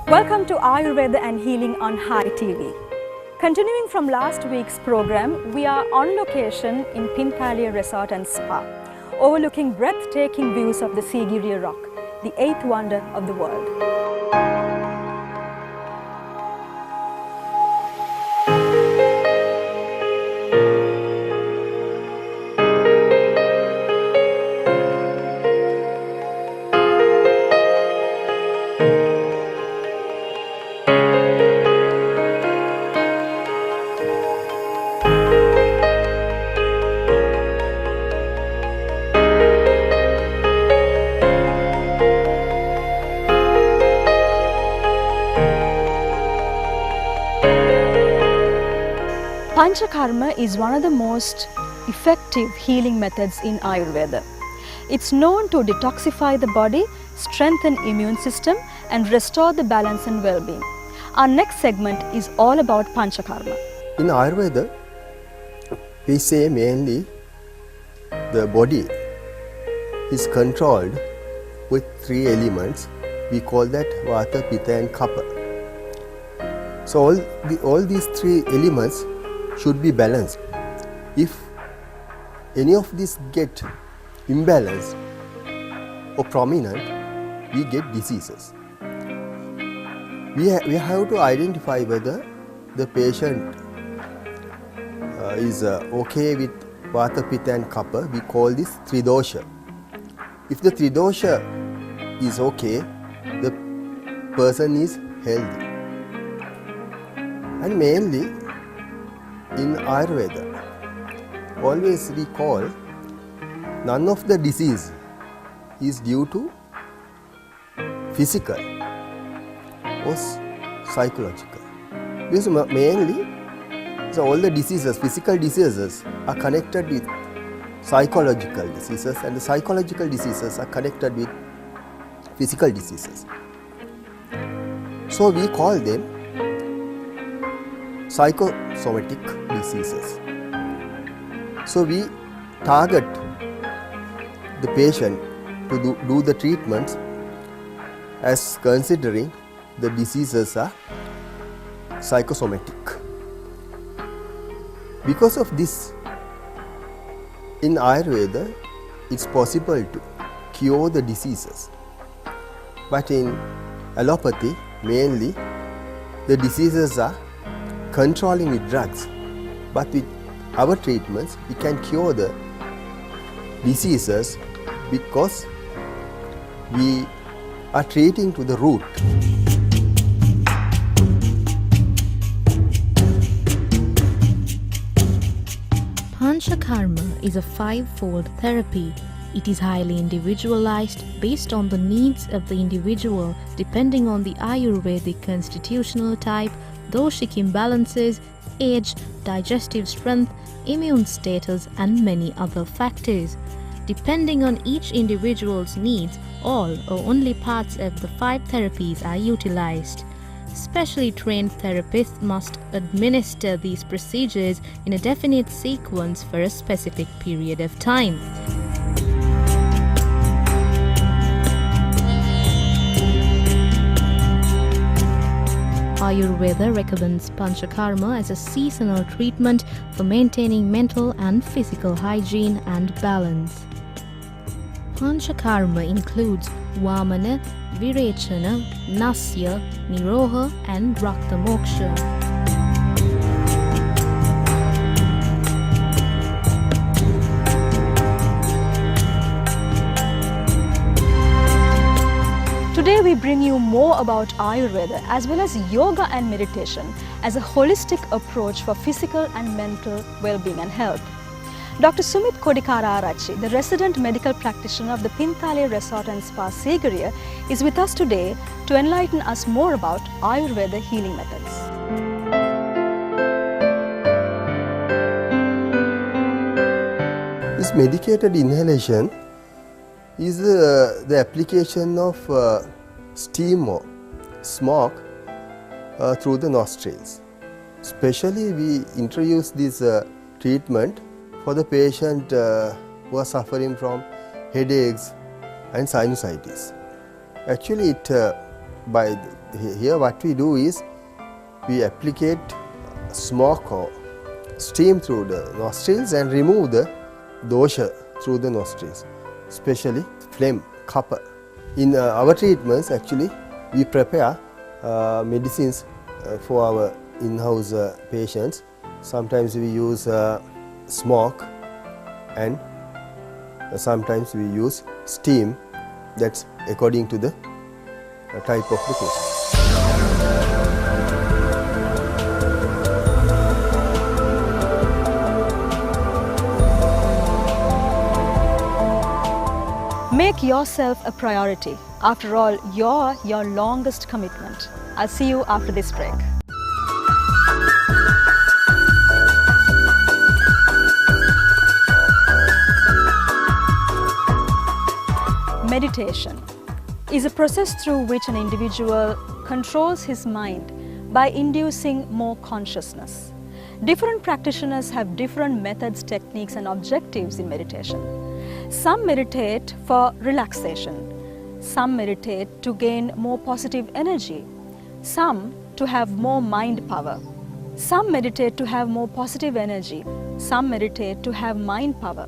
Welcome to Ayurveda and Healing on High TV. Continuing from last week's program, we are on location in Pinthalia Resort and Spa, overlooking breathtaking views of the Sigiriya Rock, the eighth wonder of the world. Panchakarma is one of the most effective healing methods in Ayurveda. It's known to detoxify the body, strengthen immune system and restore the balance and well-being. Our next segment is all about Panchakarma. In Ayurveda, we say mainly the body is controlled with three elements. We call that Vata, Pitta and Kapha. So all these three elements should be balanced. If any of these get imbalanced or prominent, we get diseases. We have to identify whether the patient is okay with Vata, Pitta and Kapha. We call this Tridosha. If the Tridosha is okay, the person is healthy. And mainly in Ayurveda, always we call none of the disease is due to physical or psychological. Because mainly, so all the diseases, physical diseases are connected with psychological diseases and the psychological diseases are connected with physical diseases. So we call them psychosomatic diseases. So we target the patient to do the treatments as considering the diseases are psychosomatic. Because of this, in Ayurveda, it's possible to cure the diseases. But in allopathy, mainly, the diseases are controlling with drugs, but with our treatments we can cure the diseases because we are treating to the root. Panchakarma is a five-fold therapy. It is highly individualized based on the needs of the individual depending on the Ayurvedic constitutional type, doshic imbalances, age, digestive strength, immune status and many other factors. Depending on each individual's needs, all or only parts of the five therapies are utilized. Specially trained therapists must administer these procedures in a definite sequence for a specific period of time. Ayurveda recommends Panchakarma as a seasonal treatment for maintaining mental and physical hygiene and balance. Panchakarma includes Vamana, Virechana, Nasya, Niroha and Rakta Moksha. Today we bring you more about Ayurveda as well as yoga and meditation as a holistic approach for physical and mental well-being and health. Dr. Sumit Kodikara Arachi, the resident medical practitioner of the Pinthalia Resort and Spa Sigiriya, is with us today to enlighten us more about Ayurveda healing methods. This medicated inhalation is the application of steam or smoke through the nostrils. Especially we introduce this treatment for the patient who are suffering from headaches and sinusitis. Actually it Here what we do is we applicate smoke or steam through the nostrils and remove the dosha through the nostrils, especially phlegm, kapha. In our treatments, actually, we prepare medicines for our in-house patients. Sometimes we use smoke and sometimes we use steam. That's according to the type of the patient. Make yourself a priority. After all, you're your longest commitment. I'll see you after this break. Meditation is a process through which an individual controls his mind by inducing more consciousness. Different practitioners have different methods, techniques, and objectives in meditation. Some meditate for relaxation, some meditate to gain more positive energy, some to have more mind power, some meditate to have more positive energy, some meditate to have mind power,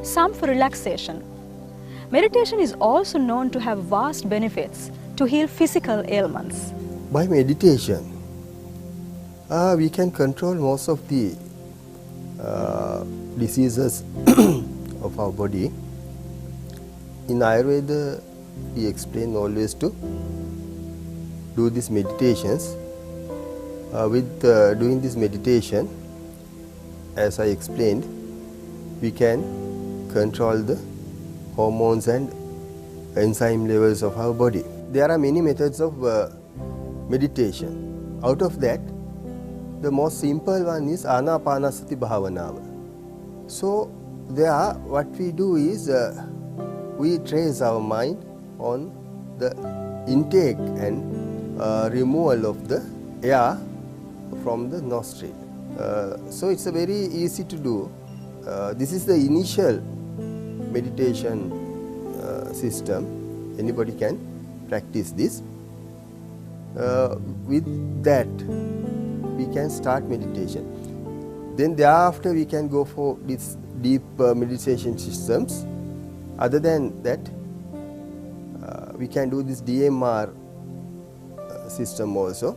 some for relaxation. Meditation is also known to have vast benefits to heal physical ailments. By meditation, we can control most of the diseases of our body. In Ayurveda, we explain always to do these meditations. With doing this meditation, as I explained, we can control the hormones and enzyme levels of our body. There are many methods of meditation. Out of that, the most simple one is Anapanasati Bhavanava. So, there what we do is we trace our mind on the intake and removal of the air from the nostril. So it's a very easy to do. This is the initial meditation system. Anybody can practice this. With that, we can start meditation. Then thereafter we can go for these deep meditation systems. Other than that, we can do this DMR system also.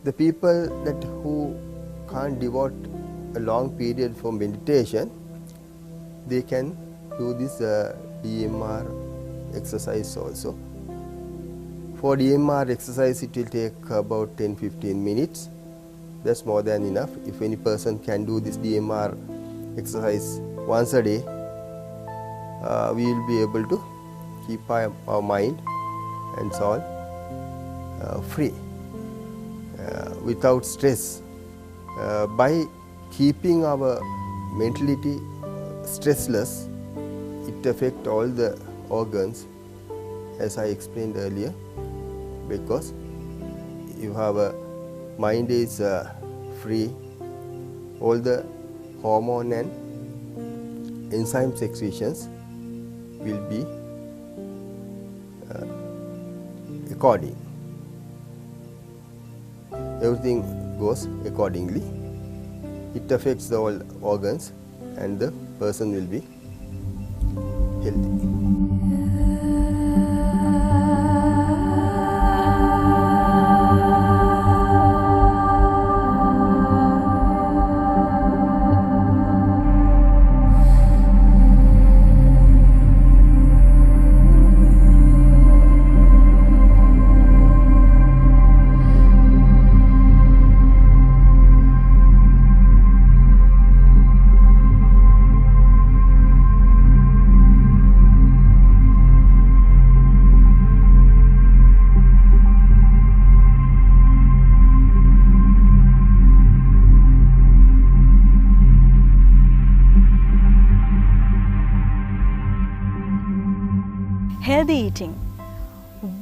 The people who can't devote a long period for meditation, they can do this DMR exercise also. For DMR exercise, it will take about 10-15 minutes. That's more than enough. If any person can do this DMR exercise once a day, we will be able to keep our mind and soul free, without stress. By keeping our mentality stressless, it affects all the organs, as I explained earlier, because if our mind is free, all the hormone and enzyme secretions will be according. Everything goes accordingly. It affects the all organs and the person will be healthy. Healthy eating.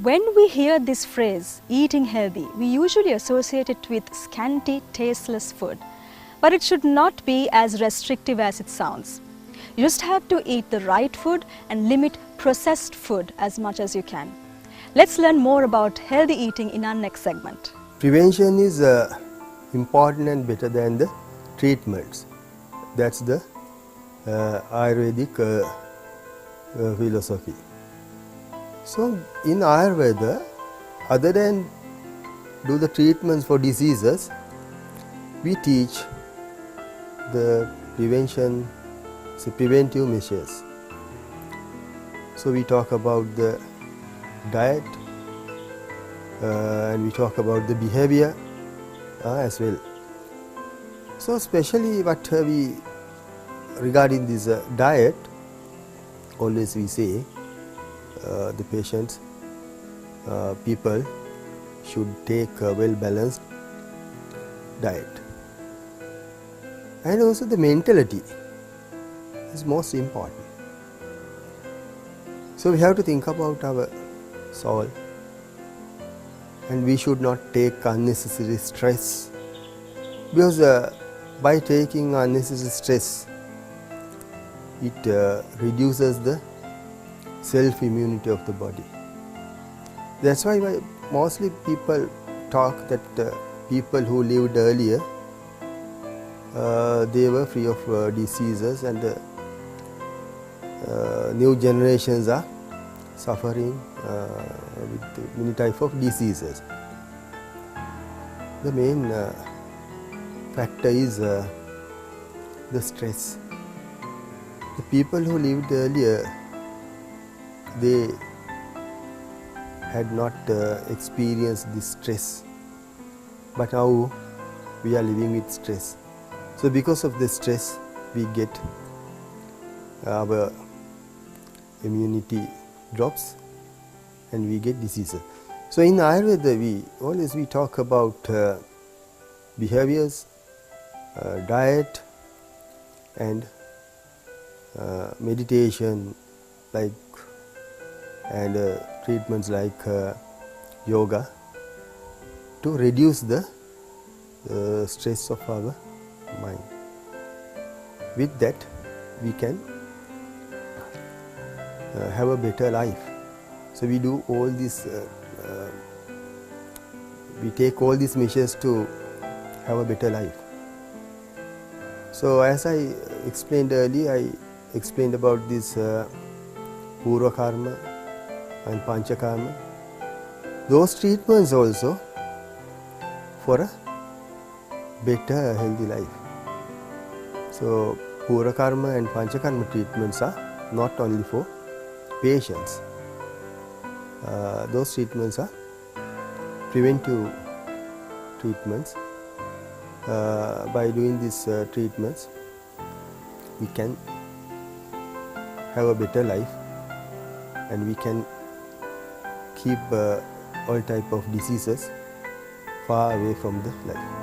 When we hear this phrase, eating healthy, we usually associate it with scanty, tasteless food. But it should not be as restrictive as it sounds. You just have to eat the right food and limit processed food as much as you can. Let's learn more about healthy eating in our next segment. Prevention is important and better than the treatments. That's the Ayurvedic philosophy. So in Ayurveda, other than do the treatments for diseases, we teach the prevention, so preventive measures. So we talk about the diet and we talk about the behavior as well. So especially what we regarding this diet, always we say the patients, people should take a well balanced diet. And also the mentality is most important. So we have to think about our soul, and we should not take unnecessary stress, because by taking unnecessary stress, it reduces the self-immunity of the body. That's why mostly people talk that people who lived earlier, they were free of diseases, and new generations are suffering with many types of diseases. The main factor is the stress. The people who lived earlier, they had not experienced this stress, but now we are living with stress. So because of the stress, we get our immunity drops and we get diseases. So in Ayurveda, we talk about behaviors, diet, and meditation, and treatments like yoga, to reduce the stress of our mind. With that, we can have a better life. So we do all this, we take all these measures to have a better life. So as I explained earlier, I explained about this Purva Karma and Pancha Karma. Those treatments also for a better healthy life. So Purva Karma and Pancha Karma treatments are not only for patients. Those treatments are preventive treatments. By doing these treatments, we can have a better life, and we can keep all type of diseases far away from the life.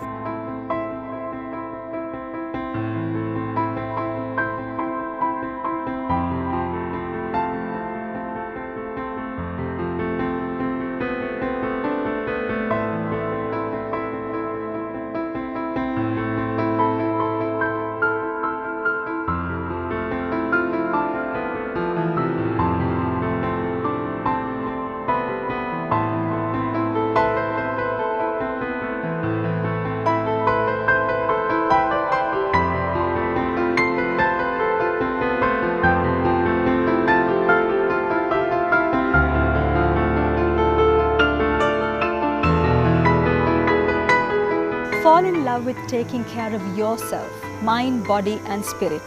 Fall in love with taking care of yourself, mind, body and spirit.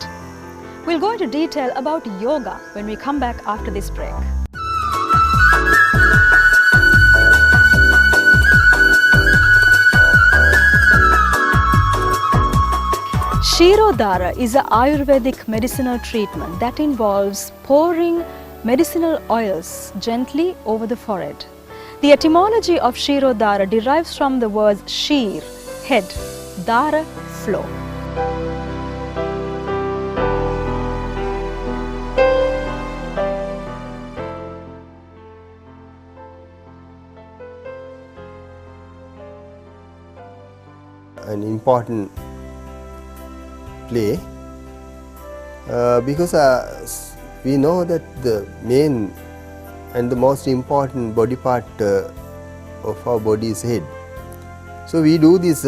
We'll go into detail about yoga when we come back after this break. Kshirodhara is an Ayurvedic medicinal treatment that involves pouring medicinal oils gently over the forehead. The etymology of Kshirodhara derives from the words Kshir, head, Dara, flow. An important play because we know that the main and the most important body part of our body is head. So we do these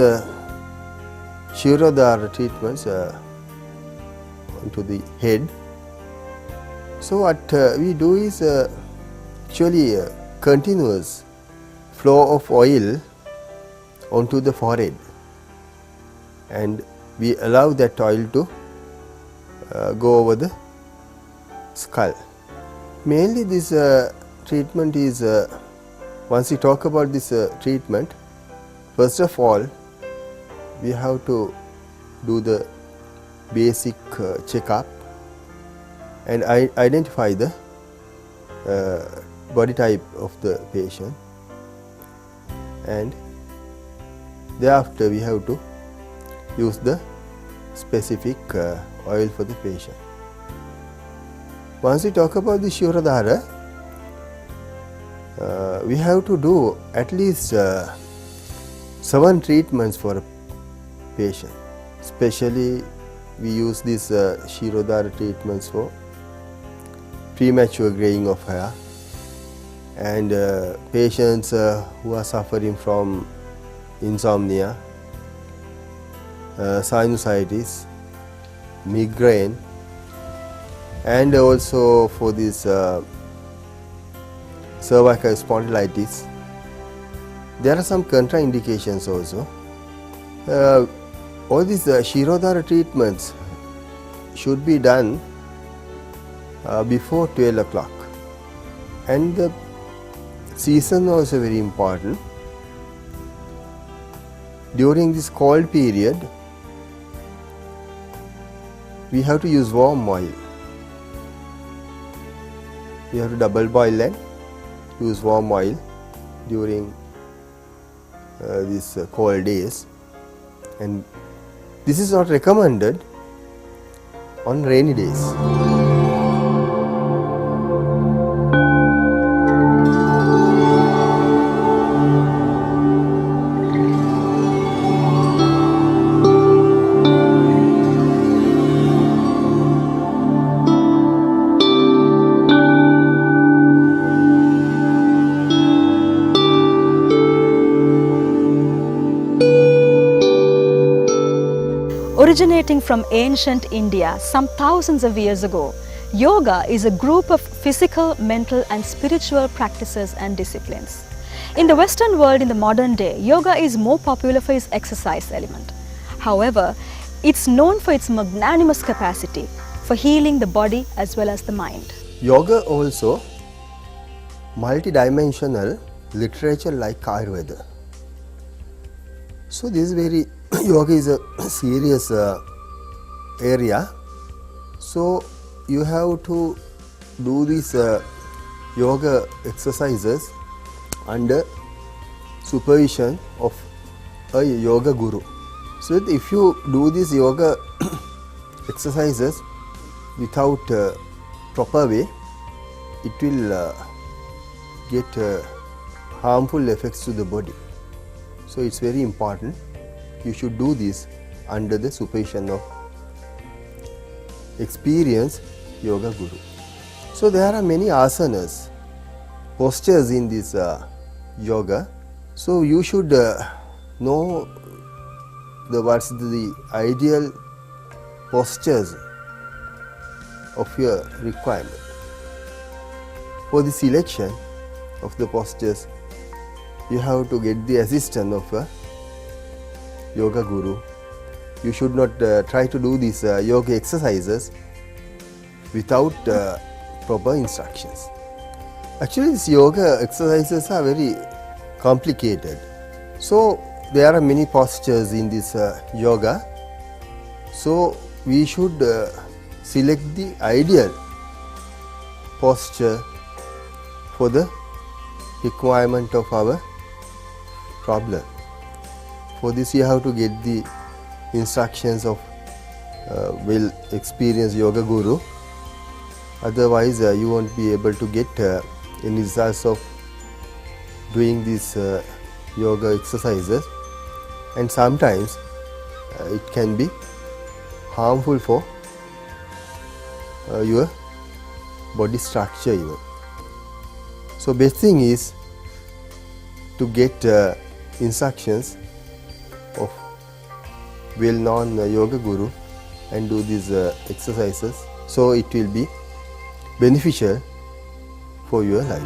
Shirodhara treatments onto the head. So what we do is actually a continuous flow of oil onto the forehead, and we allow that oil to go over the skull. Mainly this treatment is, once we talk about this treatment, first of all we have to do the basic checkup and identify the body type of the patient, and thereafter we have to use the specific oil for the patient. Once we talk about the Shirodhara, we have to do at least 7 treatments for a patient. Especially we use these Shirodhara treatments for premature graying of hair, and patients who are suffering from insomnia, sinusitis, migraine, and also for this cervical spondylitis. There are some contraindications also. All these Shirodhara treatments should be done before 12 o'clock, and the season also very important. During this cold period, we have to use warm oil. We have to double boil and use warm oil during these cold days, and this is not recommended on rainy days. Originating from ancient India some thousands of years ago, yoga is a group of physical, mental and spiritual practices and disciplines. In the Western world in the modern day, yoga is more popular for its exercise element. However, it's known for its magnanimous capacity for healing the body as well as the mind. Yoga also multidimensional literature like Ayurveda. So this is very yoga is a serious area. So you have to do these yoga exercises under supervision of a yoga guru. So if you do these yoga exercises without proper way, it will get harmful effects to the body. So it's very important. You should do this under the supervision of experienced yoga guru. So there are many asanas, postures in this yoga. So you should know what's the ideal postures of your requirement. For the selection of the postures, you have to get the assistance of a yoga guru. You should not try to do these yoga exercises without proper instructions. Actually, these yoga exercises are very complicated. So there are many postures in this yoga. So we should select the ideal posture for the requirement of our problem. For this you have to get the instructions of well experienced yoga guru. Otherwise you won't be able to get any results of doing these yoga exercises, and sometimes it can be harmful for your body structure even. So best thing is to get instructions of well-known yoga guru and do these exercises, so it will be beneficial for your life.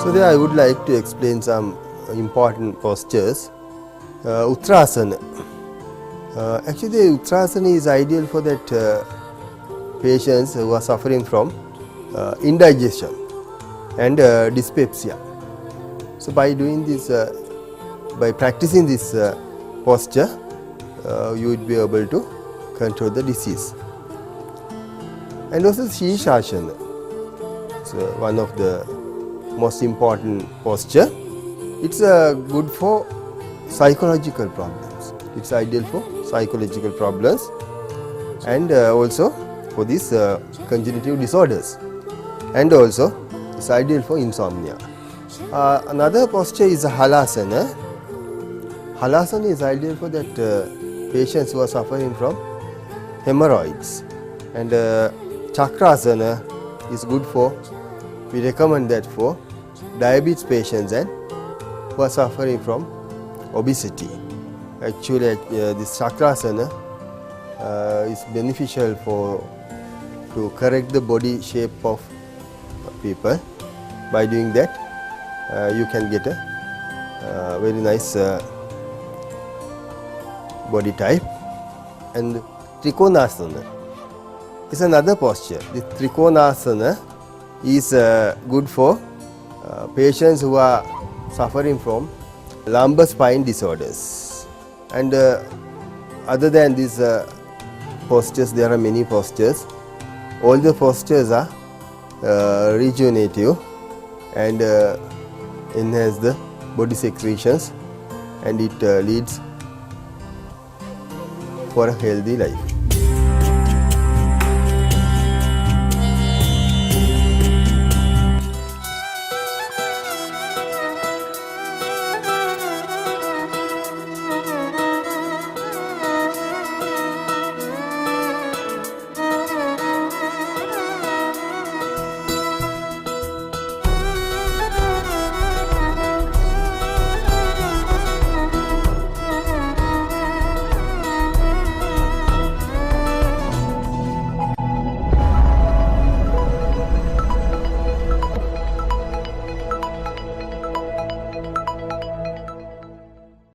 So there I would like to explain some important postures. Uttrasana. Actually, Uttrasana is ideal for that patients who are suffering from indigestion and dyspepsia. So by doing this, by practicing this posture, you would be able to control the disease. And also Shirshasana. So one of the most important posture. It's good for psychological problems. It's ideal for psychological problems and also for these congenital disorders, and also it's ideal for insomnia. Another posture is Halasana. Halasana is ideal for that patients who are suffering from hemorrhoids, and Chakrasana is good for, we recommend that for diabetes patients and who are suffering from obesity. Actually, this Chakrasana is beneficial to correct the body shape of people. By doing that, you can get a very nice body type. And Trikonasana is another posture. The Trikonasana is good for patients who are suffering from lumbar spine disorders. And other than these postures, there are many postures. All the postures are rejuvenative and enhance the body secretions, and it leads for a healthy life.